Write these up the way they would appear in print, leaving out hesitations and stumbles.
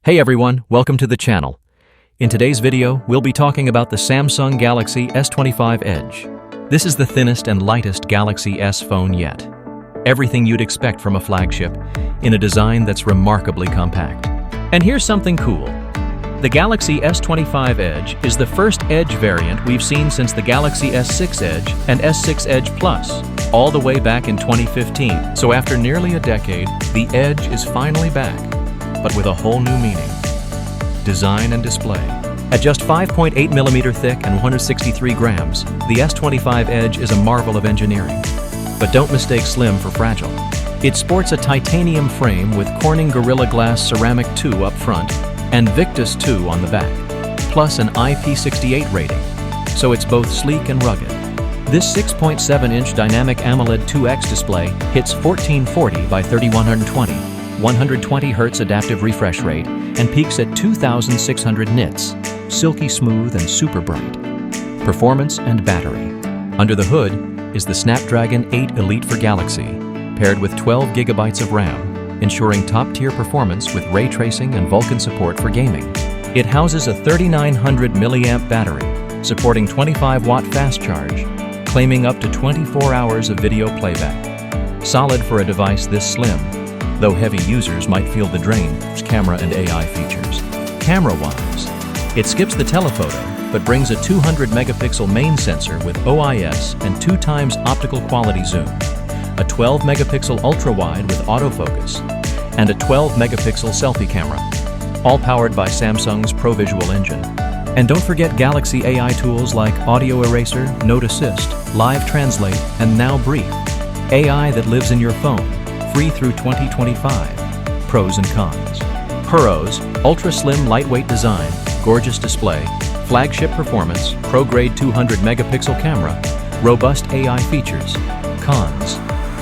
Hey everyone, welcome to the channel. In today's video, we'll be talking about the Samsung Galaxy S25 Edge. This is the thinnest and lightest Galaxy S phone yet. Everything you'd expect from a flagship, in a design that's remarkably compact. And here's something cool. The Galaxy S25 Edge is the first Edge variant we've seen since the Galaxy S6 Edge and S6 Edge Plus, all the way back in 2015. So after nearly a decade, the Edge is finally back, but with a whole new meaning. Design and display. At just 5.8mm thick and 163 grams, the S25 Edge is a marvel of engineering. But don't mistake slim for fragile. It sports a titanium frame with Corning Gorilla Glass Ceramic 2 up front and Victus 2 on the back, plus an IP68 rating, so it's both sleek and rugged. This 6.7-inch dynamic AMOLED 2X display hits 1440 by 3120, 120 Hz adaptive refresh rate, and peaks at 2600 nits, silky smooth and super bright. Performance and battery. Under the hood is the Snapdragon 8 Elite for Galaxy, paired with 12 GB of RAM, ensuring top-tier performance with ray tracing and Vulkan support for gaming. It houses a 3900 mAh battery, supporting 25-watt fast charge, claiming up to 24 hours of video playback. Solid for a device this slim, though heavy users might feel the drain. Camera and AI features. Camera-wise, it skips the telephoto, but brings a 200-megapixel main sensor with OIS and 2x optical quality zoom, a 12-megapixel ultra-wide with autofocus, and a 12-megapixel selfie camera, all powered by Samsung's ProVisual engine. And don't forget Galaxy AI tools like Audio Eraser, Note Assist, Live Translate, and Now Brief. AI that lives in your phone, free through 2025. Pros and cons. Pros: ultra-slim lightweight design, gorgeous display, flagship performance, pro-grade 200-megapixel camera, robust AI features. Cons: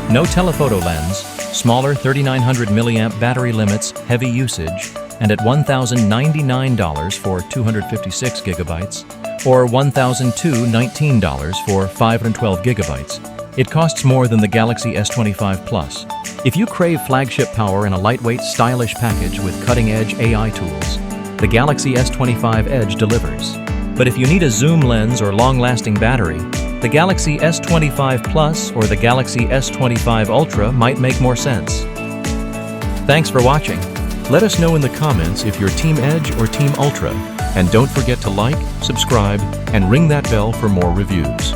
no telephoto lens, smaller 3900 mAh battery limits, heavy usage, and at $1,099 for 256 GB, or $1,219 for 512 GB. It costs more than the Galaxy S25 Plus. If you crave flagship power in a lightweight, stylish package with cutting-edge AI tools, the Galaxy S25 Edge delivers. But if you need a zoom lens or long-lasting battery, the Galaxy S25 Plus or the Galaxy S25 Ultra might make more sense. Thanks for watching. Let us know in the comments if you're Team Edge or Team Ultra, and don't forget to like, subscribe, and ring that bell for more reviews.